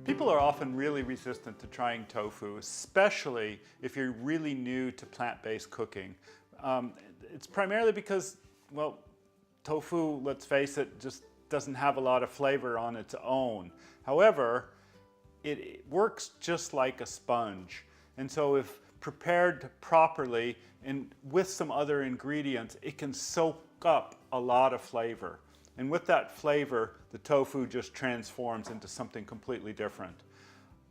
People are often really resistant to trying tofu, especially if you're really new to plant-based cooking. It's primarily because, well, tofu, let's face it, just doesn't have a lot of flavor on its own. However, it works just like a sponge. And so if prepared properly and with some other ingredients, it can soak up a lot of flavor. And with that flavor, the tofu just transforms into something completely different.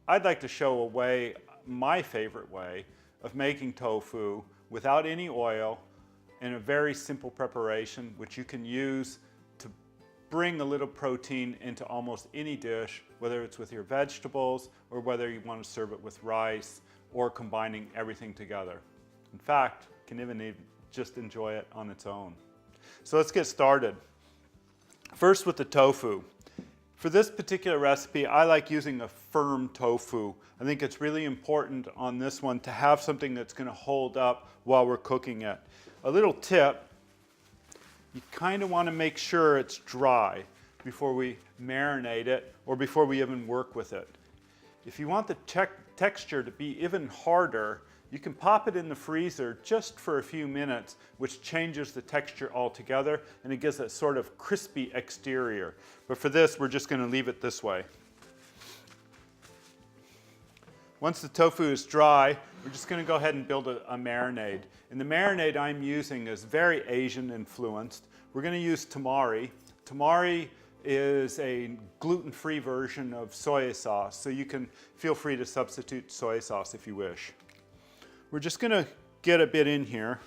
I'd like to show a way, my favorite way, of making tofu without any oil in a very simple preparation, which you can use to bring a little protein into almost any dish, whether it's with your vegetables or whether you want to serve it with rice or combining everything together. In fact, you can even just enjoy it on its own. So let's get started. First with the tofu. For this particular recipe, I like using a firm tofu. I think it's really important on this one to have something that's going to hold up while we're cooking it. A little tip, you kind of want to make sure it's dry before we marinate it or before we even work with it. If you want the texture to be even harder, you can pop it in the freezer just for a few minutes, which changes the texture altogether, and it gives that sort of crispy exterior. But for this, we're just going to leave it this way. Once the tofu is dry, we're just going to go ahead and build a marinade. And the marinade I'm using is very Asian influenced. We're going to use tamari. Tamari is a gluten-free version of soy sauce, so you can feel free to substitute soy sauce if you wish. We're just going to get a bit in here.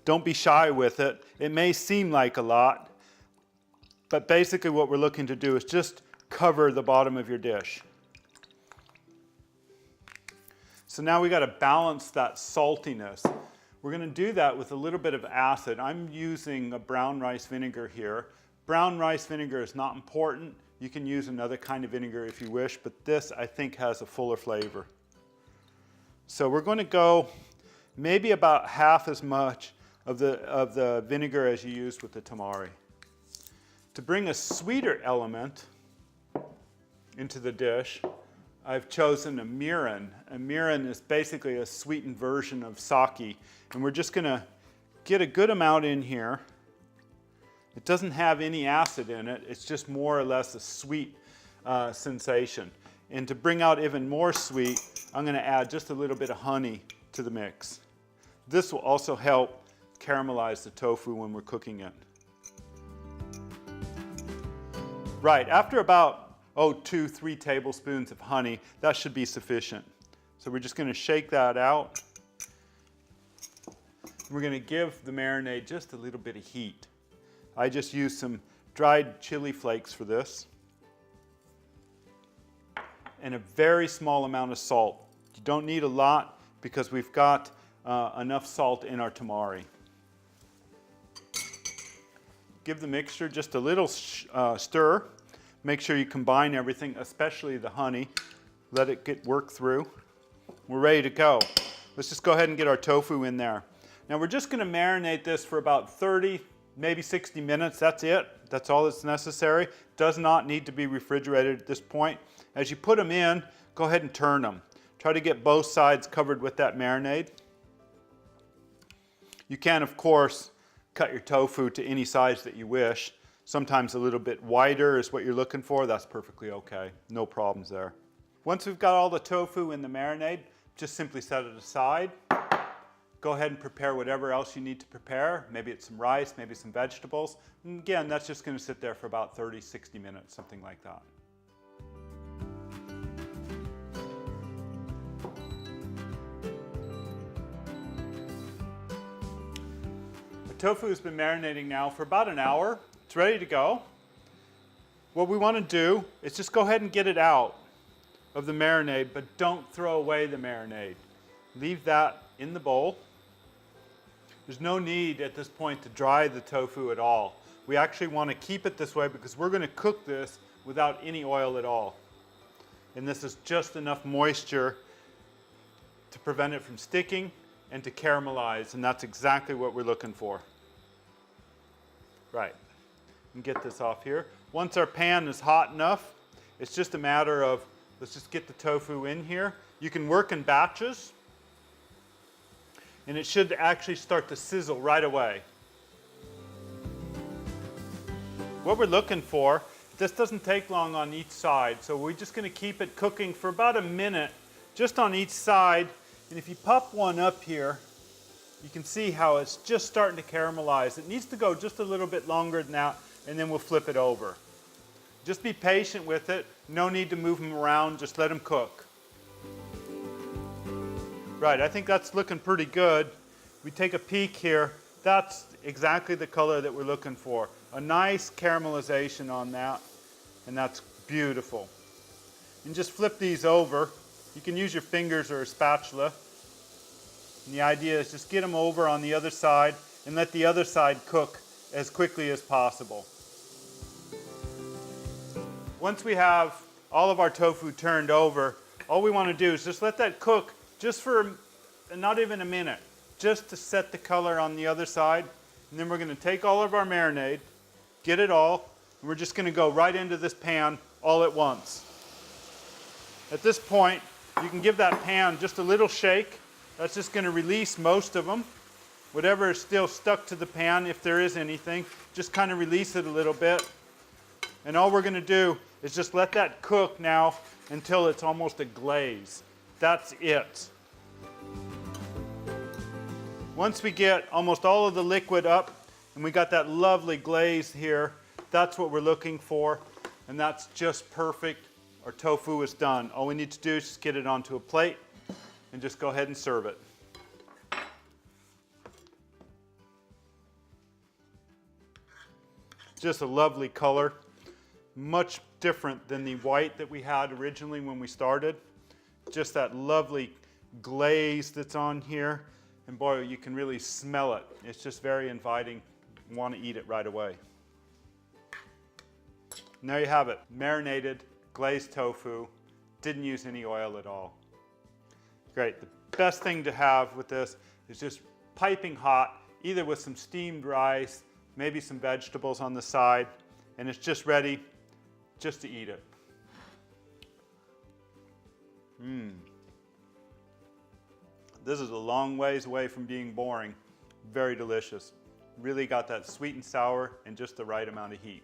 Don't be shy with it. It may seem like a lot, but basically what we're looking to do is just cover the bottom of your dish. So now we got to balance that saltiness. We're going to do that with a little bit of acid. I'm using a brown rice vinegar here. Brown rice vinegar is not important. You can use another kind of vinegar if you wish, but this I think has a fuller flavor. So we're going to go maybe about half as much of the vinegar as you used with the tamari. To bring a sweeter element into the dish, I've chosen a mirin. A mirin is basically a sweetened version of sake, and we're just going to get a good amount in here. It doesn't have any acid in it, it's just more or less a sweet sensation. And to bring out even more sweet, I'm going to add just a little bit of honey to the mix. This will also help caramelize the tofu when we're cooking it. Right, after about 2-3 tablespoons of honey, that should be sufficient. So we're just going to shake that out. We're going to give the marinade just a little bit of heat. I just used some dried chili flakes for this, and a very small amount of salt. You don't need a lot because we've got enough salt in our tamari. Give the mixture just a little stir. Make sure you combine everything, especially the honey. Let it work through. We're ready to go. Let's just go ahead and get our tofu in there. Now we're just going to marinate this for about 30, maybe 60 minutes. That's it. That's all that's necessary. Does not need to be refrigerated at this point. As you put them in, go ahead and turn them. Try to get both sides covered with that marinade. You can, of course, cut your tofu to any size that you wish. Sometimes a little bit wider is what you're looking for. That's perfectly okay. No problems there. Once we've got all the tofu in the marinade, just simply set it aside. Go ahead and prepare whatever else you need to prepare. Maybe it's some rice, maybe some vegetables. And again, that's just going to sit there for about 30, 60 minutes, something like that. The tofu has been marinating now for about an hour. It's ready to go. What we want to do is just go ahead and get it out of the marinade, but don't throw away the marinade. Leave that in the bowl. There's no need at this point to dry the tofu at all. We actually want to keep it this way because we're going to cook this without any oil at all. And this is just enough moisture to prevent it from sticking and to caramelize, and that's exactly what we're looking for. Right, and get this off here. Once our pan is hot enough, It's just a matter of, let's just get the tofu in here. You can work in batches, and it should actually start to sizzle right away. What we're looking for, this doesn't take long on each side, so we're just going to keep it cooking for about a minute, just on each side. And if you pop one up here, you can see how it's just starting to caramelize. It needs to go just a little bit longer than that, and then we'll flip it over. Just be patient with it. No need to move them around, just let them cook. Right, I think that's looking pretty good. We take a peek here. That's exactly the color that we're looking for. A nice caramelization on that, and that's beautiful. And just flip these over. You can use your fingers or a spatula. And the idea is just get them over on the other side and let the other side cook as quickly as possible. Once we have all of our tofu turned over, all we want to do is just let that cook just for not even a minute, just to set the color on the other side. And then we're going to take all of our marinade, get it all, and we're just going to go right into this pan all at once. At this point, you can give that pan just a little shake. That's just going to release most of them. Whatever is still stuck to the pan, if there is anything, just kind of release it a little bit. And all we're going to do is just let that cook now until it's almost a glaze. That's it. Once we get almost all of the liquid up and we got that lovely glaze here, that's what we're looking for, and that's just perfect. Our tofu is done. All we need to do is just get it onto a plate and just go ahead and serve it. Just a lovely color, much different than the white that we had originally when we started. Just that lovely glaze that's on here, and boy, you can really smell it. It's just very inviting. You want to eat it right away. And there you have it, marinated glazed tofu. Didn't use any oil at all. Great. The best thing to have with this is just piping hot, either with some steamed rice, maybe some vegetables on the side, and it's just ready just to eat it. This is a long ways away from being boring. Very delicious. Really got that sweet and sour and just the right amount of heat.